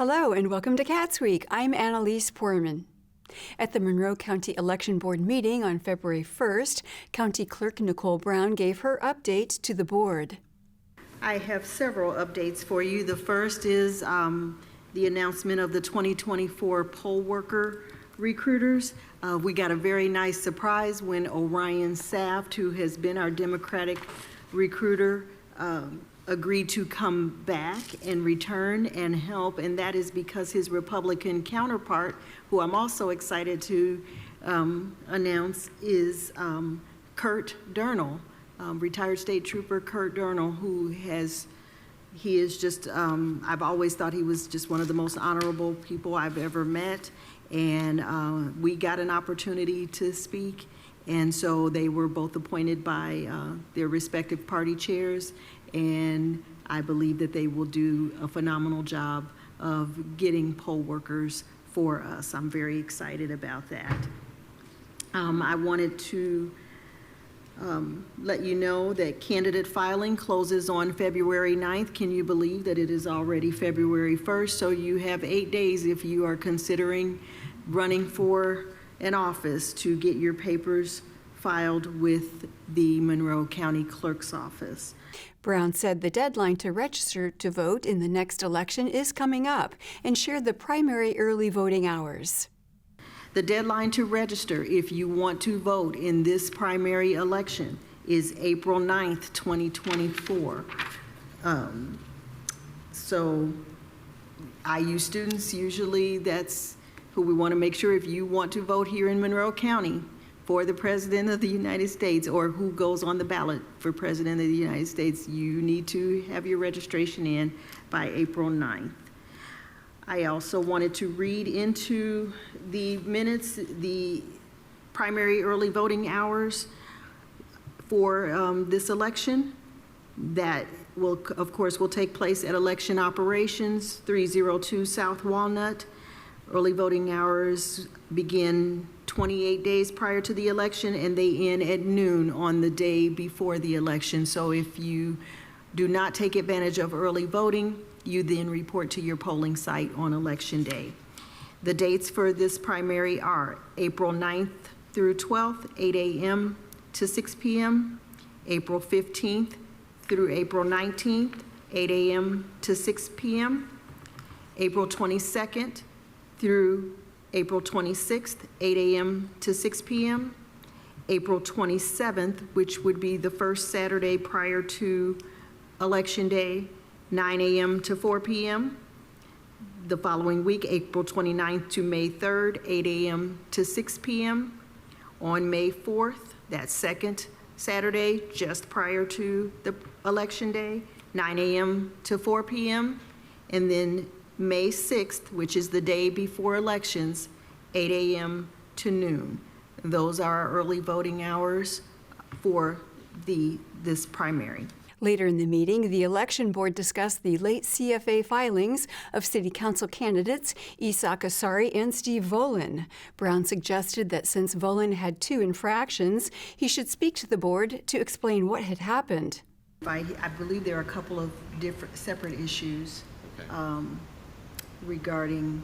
Hello and welcome to CATSweek. I'm Annalise Poorman. At the Monroe County Election Board meeting on February 1st, County Clerk Nicole Brown gave her update to the board. I have several updates for you. The first is the announcement of the 2024 poll worker recruiters. We got a very nice surprise when Orion Saft, who has been our Democratic recruiter, agreed to come back and return and help, and that is because his Republican counterpart, who I'm also excited to announce, is Kurt Durnall, retired state trooper Kurt Durnall, he is just, I've always thought he was just one of the most honorable people I've ever met, and we got an opportunity to speak, and so they were both appointed by their respective party chairs, and I believe that they will do a phenomenal job of getting poll workers for us. I'm very excited about that. I wanted to let you know that candidate filing closes on February 9th. Can you believe that it is already February 1st? So you have 8 days if you are considering running for an office to get your papers filed with the Monroe County Clerk's Office. Brown said the deadline to register to vote in the next election is coming up and shared the primary early voting hours. The deadline to register if you want to vote in this primary election is April 9th, 2024. So IU students, usually that's who we want to make sure if you want to vote here in Monroe County for the President of the United States, or who goes on the ballot for President of the United States, you need to have your registration in by April 9th. I also wanted to read into the minutes the primary early voting hours for this election. That will, of course, will take place at Election Operations 302 South Walnut. Early voting hours begin 28 days prior to the election, and they end at noon on the day before the election. So if you do not take advantage of early voting, you then report to your polling site on Election Day. The dates for this primary are April 9th through 12th, 8 a.m. to 6 p.m., April 15th through April 19th, 8 a.m. to 6 p.m., April 22nd through April 26th, 8 a.m. to 6 p.m., April 27th, which would be the first Saturday prior to Election Day, 9 a.m. to 4 p.m. The following week, April 29th to May 3rd, 8 a.m. to 6 p.m. On May 4th, that second Saturday, just prior to the Election Day, 9 a.m. to 4 p.m. And then May 6th, which is the day before elections, 8 a.m. to noon. Those are our early voting hours for this primary. Later in the meeting, the election board discussed the late CFA filings of city council candidates Isak Asari and Steve Volin. Brown suggested that since Volin had 2 infractions, he should speak to the board to explain what had happened. I believe there are a couple of different separate issues. Okay. Regarding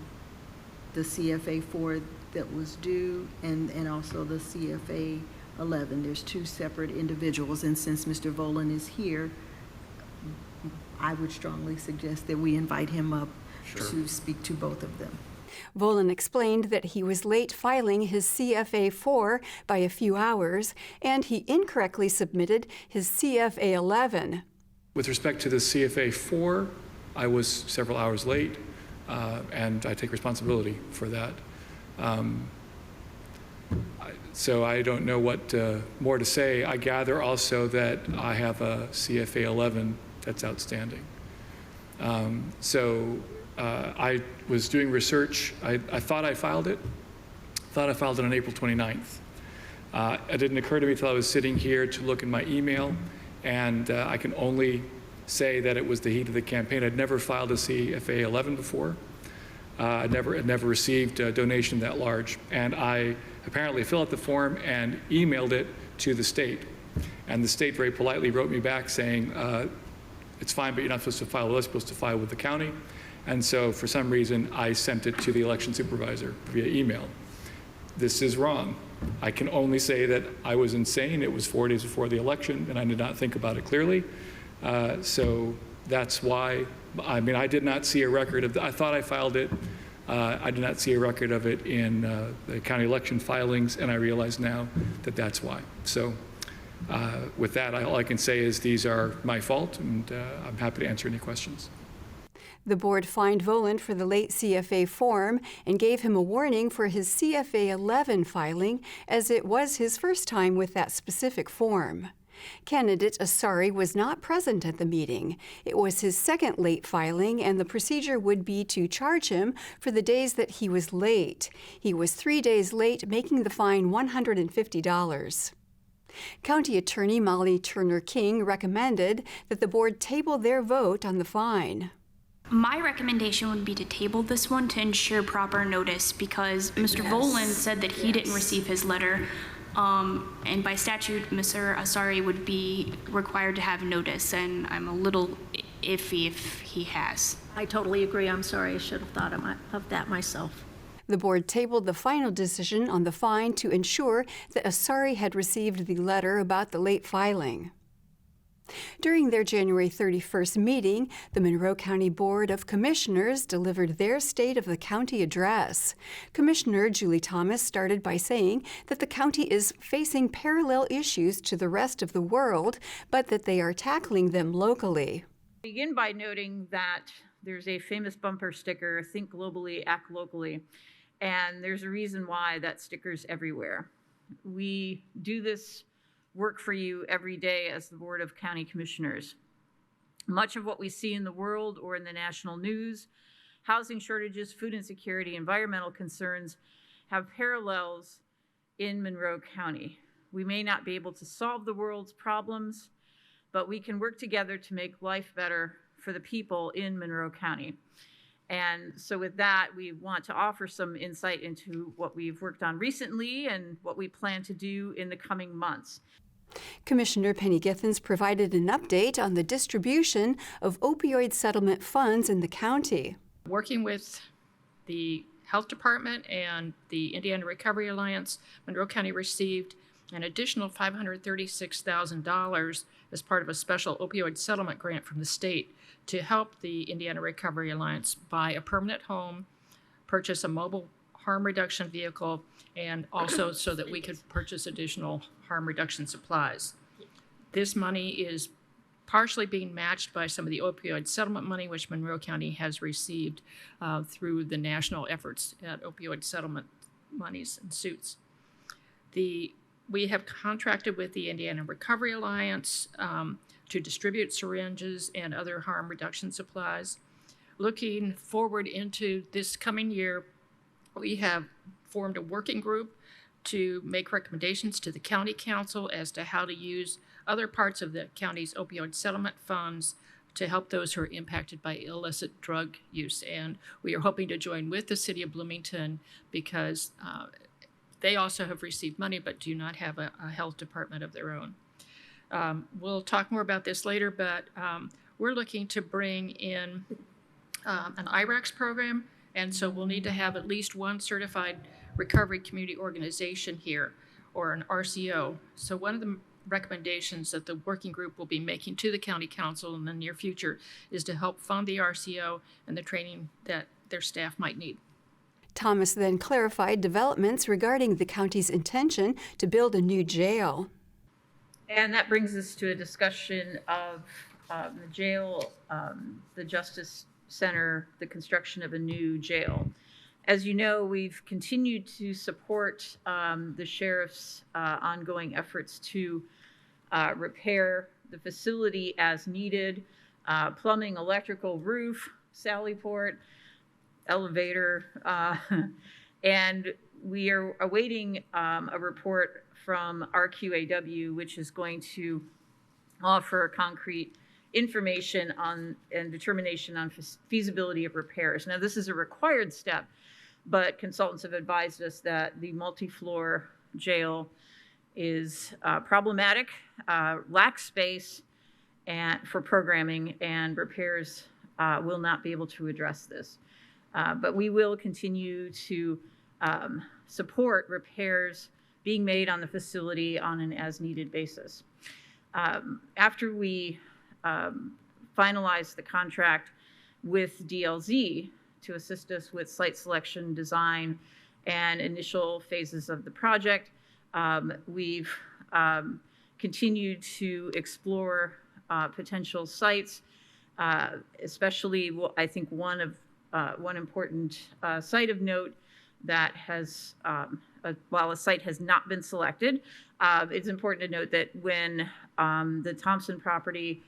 the CFA 4 that was due and also the CFA 11. There's 2 separate individuals, and since Mr. Volin is here, I would strongly suggest that we invite him up to speak to both of them. Volin explained that he was late filing his CFA 4 by a few hours, and he incorrectly submitted his CFA 11. With respect to the CFA 4, I was several hours late. And I take responsibility for that. So I don't know what more to say. I gather also that I have a CFA 11 that's outstanding. I was doing research. I thought I filed it. On April 29th. It didn't occur to me until I was sitting here to look in my email, and I can only say that it was the heat of the campaign. I'd never filed a CFA 11 before. I'd never received a donation that large. And I apparently filled out the form and emailed it to the state. And the state very politely wrote me back saying, it's fine, but you're not supposed to file with us, you're supposed to file with the county. And so for some reason, I sent it to the election supervisor via email. This is wrong. I can only say that I was insane. It was 4 days before the election, and I did not think about it clearly. So that's why, I mean, I did not see a record of, I thought I filed it. I did not see a record of it in the county election filings, and I realize now that that's why. So with that, all I can say is these are my fault, and I'm happy to answer any questions. The board fined Voland for the late CFA form and gave him a warning for his CFA 11 filing, as it was his first time with that specific form. Candidate Asari was not present at the meeting. It was his second late filing, and the procedure would be to charge him for the days that he was late. He was 3 days late, making the fine $150. County Attorney Molly Turner King recommended that the board table their vote on the fine. My recommendation would be to table this one to ensure proper notice, because Mr. Voland said that he didn't receive his letter, and by statute, Mr. Asari would be required to have notice, and I'm a little iffy if he has. I totally agree. I'm sorry. I should have thought of that myself. The board tabled the final decision on the fine to ensure that Asari had received the letter about the late filing. During their January 31st meeting, the Monroe County Board of Commissioners delivered their State of the County address. Commissioner Julie Thomas started by saying that the county is facing parallel issues to the rest of the world, but that they are tackling them locally. Begin by noting that there's a famous bumper sticker, think globally, act locally, and there's a reason why that sticker's everywhere. We do this work for you every day as the Board of County Commissioners. Much of what we see in the world or in the national news, housing shortages, food insecurity, environmental concerns, have parallels in Monroe County. We may not be able to solve the world's problems, but we can work together to make life better for the people in Monroe County. And so with that, we want to offer some insight into what we've worked on recently and what we plan to do in the coming months. Commissioner Penny Githens provided an update on the distribution of opioid settlement funds in the county. Working with the Health Department and the Indiana Recovery Alliance, Monroe County received an additional $536,000 as part of a special opioid settlement grant from the state to help the Indiana Recovery Alliance buy a permanent home, purchase a mobile harm reduction vehicle, and also so that we could purchase additional harm reduction supplies. This money is partially being matched by some of the opioid settlement money, which Monroe County has received through the national efforts at opioid settlement monies and suits. We have contracted with the Indiana Recovery Alliance to distribute syringes and other harm reduction supplies. Looking forward into this coming year, we have formed a working group to make recommendations to the county council as to how to use other parts of the county's opioid settlement funds to help those who are impacted by illicit drug use. And we are hoping to join with the city of Bloomington because they also have received money but do not have a health department of their own. We'll talk more about this later, but we're looking to bring in an IRACS program, and so we'll need to have at least one certified recovery community organization here, or an RCO. So one of the recommendations that the working group will be making to the county council in the near future is to help fund the RCO and the training that their staff might need. Thomas then clarified developments regarding the county's intention to build a new jail. And that brings us to a discussion of the jail, the Justice Center, the construction of a new jail. As you know, we've continued to support the sheriff's ongoing efforts to repair the facility as needed, plumbing, electrical, roof, Sallyport, elevator, and we are awaiting a report from RQAW, which is going to offer concrete information on and determination on feasibility of repairs. Now, this is a required step, but consultants have advised us that the multi-floor jail is problematic, lacks space and for programming, and repairs will not be able to address this. But we will continue to support repairs being made on the facility on an as-needed basis. After we finalize the contract with DLZ to assist us with site selection, design, and initial phases of the project, we've continued to explore potential sites, especially I think one important site of note that has, while a site has not been selected, it's important to note that when the Thompson property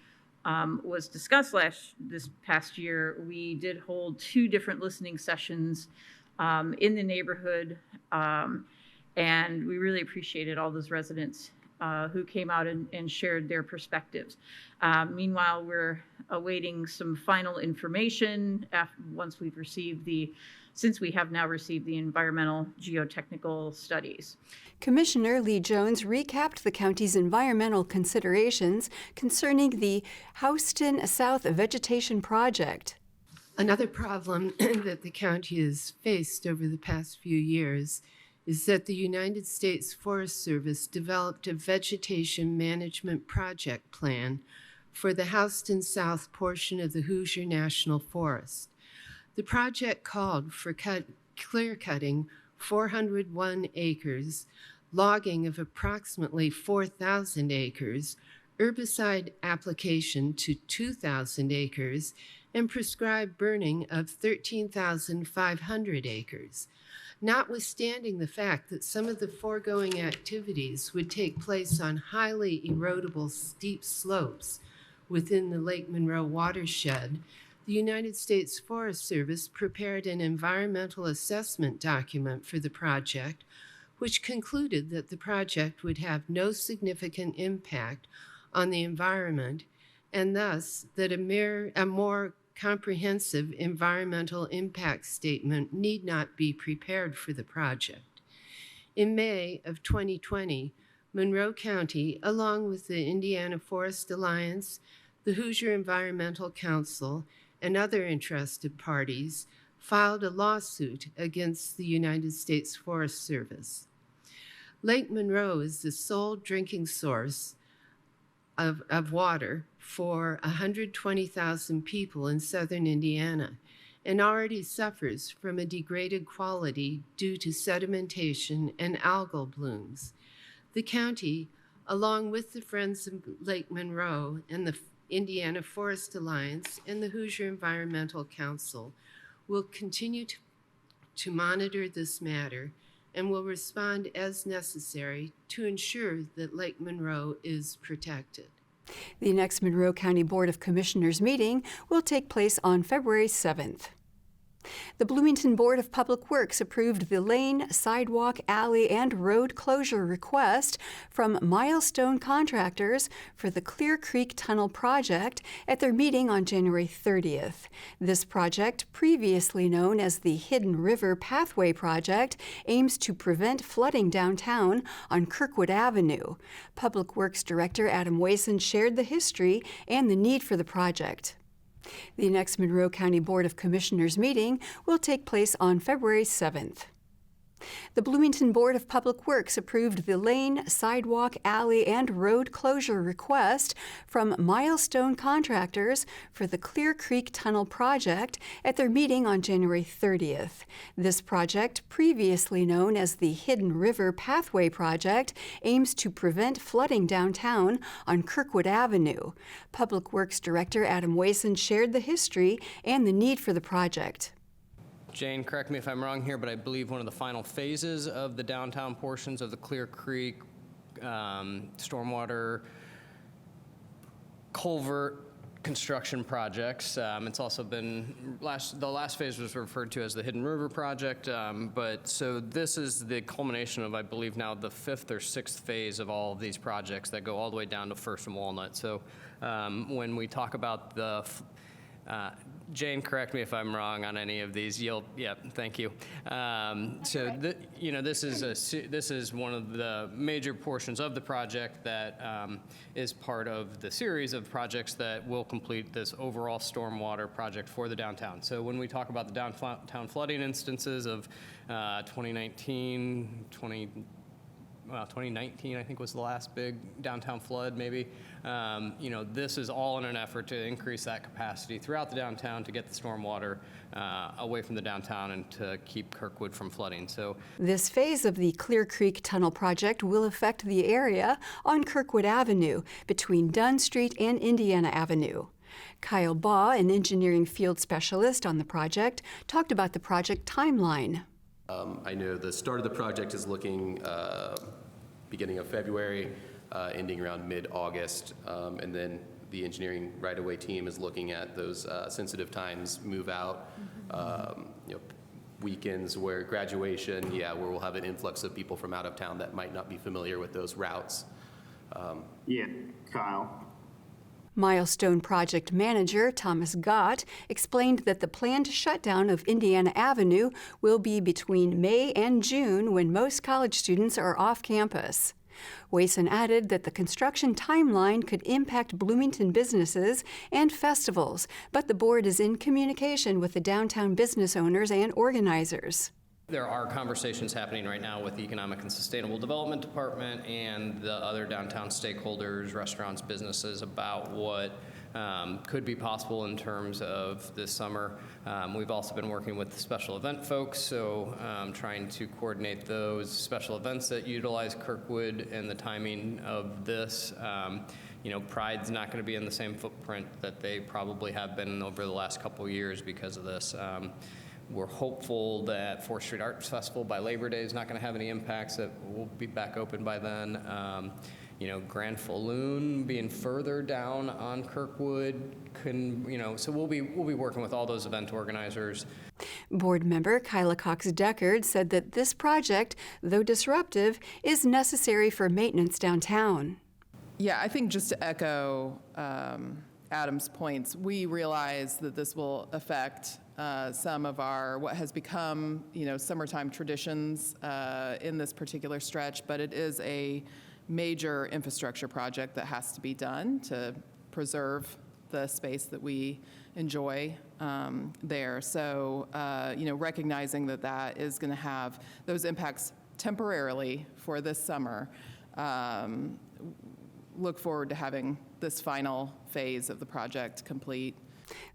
was discussed this past year, we did hold 2 different listening sessions in the neighborhood, and we really appreciated all those residents who came out and shared their perspectives. Meanwhile, we're awaiting some final information since we have now received the environmental geotechnical studies. Commissioner Lee Jones recapped the county's environmental considerations concerning the Houston South Vegetation Project. Another problem that the county has faced over the past few years is that the United States Forest Service developed a vegetation management project plan for the Houston South portion of the Hoosier National Forest. The project called for clear-cutting 401 acres, logging of approximately 4,000 acres, herbicide application to 2,000 acres, and prescribed burning of 13,500 acres. Notwithstanding the fact that some of the foregoing activities would take place on highly erodible steep slopes within the Lake Monroe watershed, the United States Forest Service prepared an environmental assessment document for the project, which concluded that the project would have no significant impact on the environment, and thus that a more comprehensive environmental impact statement need not be prepared for the project. In May of 2020, Monroe County, along with the Indiana Forest Alliance, the Hoosier Environmental Council, and other interested parties, filed a lawsuit against the United States Forest Service. Lake Monroe is the sole drinking source of water for 120,000 people in southern Indiana and already suffers from a degraded quality due to sedimentation and algal blooms. The county, along with the Friends of Lake Monroe and the Indiana Forest Alliance and the Hoosier Environmental Council, will continue to monitor this matter and will respond as necessary to ensure that Lake Monroe is protected. The next Monroe County Board of Commissioners meeting will take place on February 7th. The Bloomington Board of Public Works approved the lane, sidewalk, alley, and road closure request from Milestone Contractors for the Clear Creek Tunnel project at their meeting on January 30th. This project, previously known as the Hidden River Pathway Project, aims to prevent flooding downtown on Kirkwood Avenue. Public Works Director Adam Wason shared the history and the need for the project. The next Monroe County Board of Commissioners meeting will take place on February 7th. The Bloomington Board of Public Works approved the lane, sidewalk, alley, and road closure request from Milestone Contractors for the Clear Creek Tunnel project at their meeting on January 30th. This project, previously known as the Hidden River Pathway Project, aims to prevent flooding downtown on Kirkwood Avenue. Public Works Director Adam Wason shared the history and the need for the project. Jane, correct me if I'm wrong here, but I believe one of the final phases of the downtown portions of the Clear Creek stormwater culvert construction projects. It's also been, the last phase was referred to as the Hidden River Project, but so this is the culmination of, I believe now, the 5th or 6th phase of all of these projects that go all the way down to First and Walnut. So when we talk about Jane, correct me if I'm wrong on any of these. Yeah, thank you. This is one of the major portions of the project that is part of the series of projects that will complete this overall stormwater project for the downtown. So when we talk about the downtown flooding instances of 2019, I think was the last big downtown flood, maybe. This is all in an effort to increase that capacity throughout the downtown to get the stormwater away from the downtown and to keep Kirkwood from flooding. So This phase of the Clear Creek Tunnel project will affect the area on Kirkwood Avenue between Dunn Street and Indiana Avenue. Kyle Baugh, an engineering field specialist on the project, talked about the project timeline. I know the start of the project is looking beginning of February, ending around mid-August, and then the engineering right-of-way team is looking at those sensitive times, move out, weekends where graduation, where we'll have an influx of people from out of town that might not be familiar with those routes. Kyle. Milestone project manager Thomas Gott explained that the planned shutdown of Indiana Avenue will be between May and June when most college students are off campus. Wason added that the construction timeline could impact Bloomington businesses and festivals, but the board is in communication with the downtown business owners and organizers. there are conversations happening right now with the Economic and Sustainable Development Department and the other downtown stakeholders, restaurants, businesses, about what could be possible in terms of this summer. We've also been working with the special event folks, so trying to coordinate those special events that utilize Kirkwood and the timing of this. Pride's not going to be in the same footprint that they probably have been over the last couple of years because of this. We're hopeful that 4th Street Arts Festival by Labor Day is not going to have any impacts, that we'll be back open by then. Grand Falloon being further down on Kirkwood so we'll be working with all those event organizers. Board member Kyla Cox-Deckard said that this project, though disruptive, is necessary for maintenance downtown. Yeah, I think just to echo Adam's points, we realize that this will affect some of our, what has become, summertime traditions in this particular stretch, but it is a major infrastructure project that has to be done to preserve the space that we enjoy there. So, recognizing that that is going to have those impacts temporarily for this summer, look forward to having this final phase of the project complete.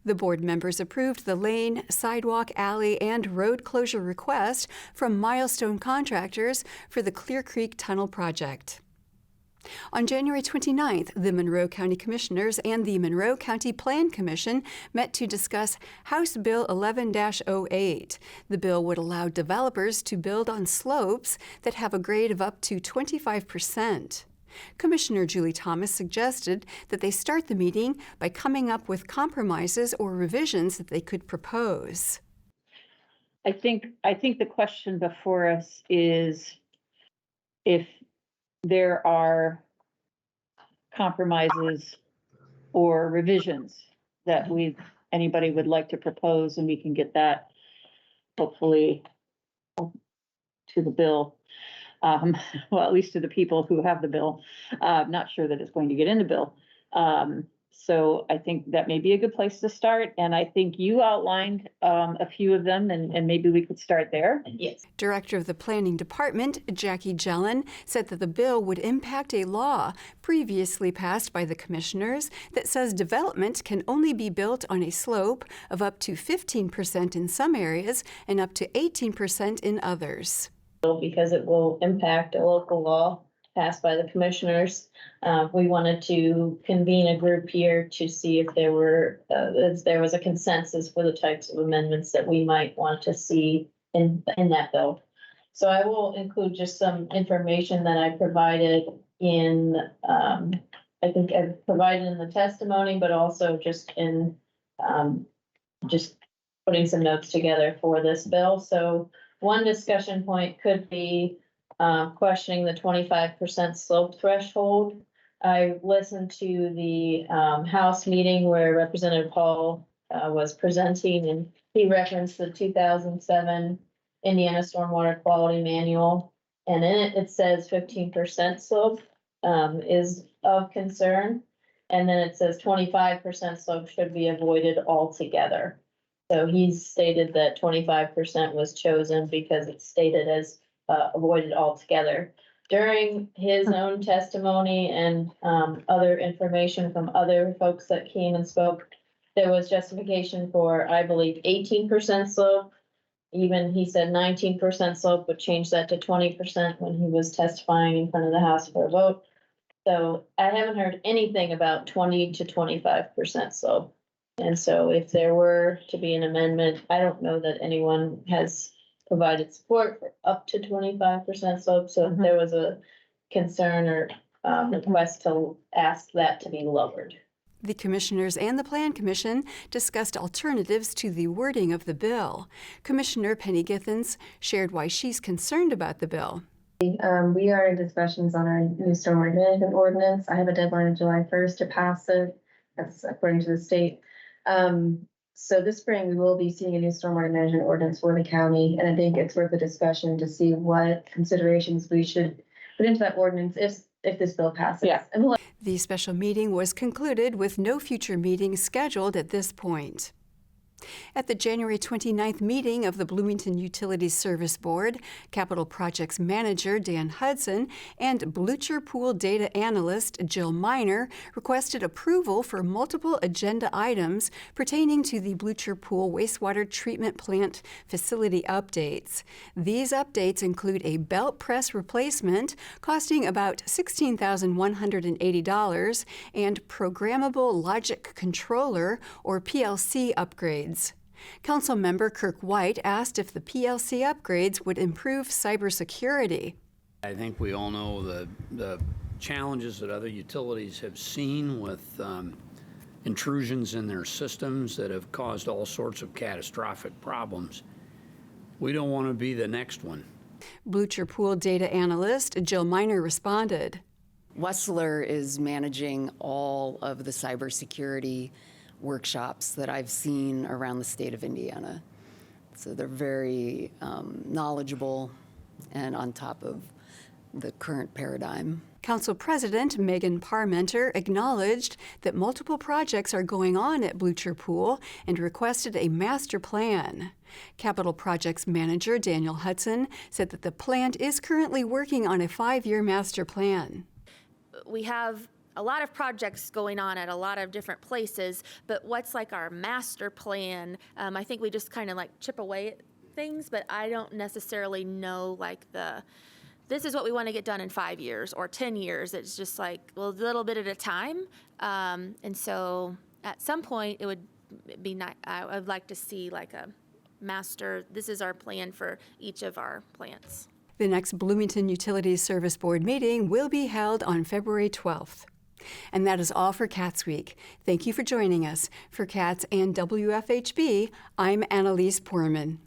The board members approved the lane, sidewalk, alley, and road closure request from Milestone Contractors for the Clear Creek Tunnel project. On January 29th, the Monroe County Commissioners and the Monroe County Plan Commission met to discuss House Bill 11-08. The bill would allow developers to build on slopes that have a grade of up to 25%. Commissioner Julie Thomas suggested that they start the meeting by coming up with compromises or revisions that they could propose. I think the question before us is if there are compromises or revisions that anybody would like to propose, and we can get that hopefully to the bill. Well, at least to the people who have the bill. Not sure that it's going to get in the bill. So I think that may be a good place to start. And I think you outlined a few of them, and maybe we could start there. Yes. Director of the Planning Department, Jackie Jellin, said that the bill would impact a law previously passed by the commissioners that says development can only be built on a slope of up to 15% in some areas and up to 18% in others. Because it will impact a local law passed by the commissioners. We wanted to convene a group here to see if there was a consensus for the types of amendments that we might want to see in that bill. So I will include just some information that I provided in, I think I've provided in the testimony, but also just in just putting some notes together for this bill. So one discussion point could be questioning the 25% slope threshold. I listened to the House meeting where Representative Paul was presenting, and he referenced the 2007 Indiana Stormwater Quality Manual. And in it, it says 15% slope is of concern. And then it says 25% slope should be avoided altogether. So he's stated that 25% was chosen because it's stated as avoided altogether. During his own testimony and other information from other folks that came and spoke, there was justification for, I believe, 18% slope. Even he said 19% slope, would change that to 20% when he was testifying in front of the House for a vote. So I haven't heard anything about 20 to 25% slope. And so if there were to be an amendment, I don't know that anyone has provided support for up to 25% slope. So if there was a concern or request to ask that to be lowered. The commissioners and the Plan Commission discussed alternatives to the wording of the bill. Commissioner Penny Githens shared why she's concerned about the bill. We are in discussions on our new stormwater management ordinance. I have a deadline of July 1st to pass it. That's according to the state. So this spring, we will be seeing a new stormwater management ordinance for the county. And I think it's worth a discussion to see what considerations we should put into that ordinance if this bill passes. Yeah. The special meeting was concluded with no future meetings scheduled at this point. At the January 29th meeting of the Bloomington Utilities Service Board, Capital Projects Manager Dan Hudson and Blucher Pool Data Analyst Jill Miner requested approval for multiple agenda items pertaining to the Blucher Pool Wastewater Treatment Plant facility updates. These updates include a belt press replacement costing about $16,180 and programmable logic controller or PLC upgrades. Councilmember Kirk White asked if the PLC upgrades would improve cybersecurity. I think we all know the challenges that other utilities have seen with intrusions in their systems that have caused all sorts of catastrophic problems. We don't want to be the next one. Blucher Pool Data Analyst Jill Miner responded. Wessler is managing all of the cybersecurity workshops that I've seen around the state of Indiana. So they're very knowledgeable and on top of the current paradigm. Council President Megan Parmenter acknowledged that multiple projects are going on at Blucher Pool and requested a master plan. Capital Projects Manager Daniel Hudson said that the plant is currently working on a 5-year master plan. We have a lot of projects going on at a lot of different places, but what's like our master plan? I think we just kind of like chip away at things, but I don't necessarily know like this is what we want to get done in 5 years or 10 years. It's just like a little bit at a time. And so at some point it would be nice. I would like to see like a master, this is our plan for each of our plants. The next Bloomington Utilities Service Board meeting will be held on February 12th. And that is all for CATSweek. Thank you for joining us. For CATS and WFHB, I'm Annalise Poorman.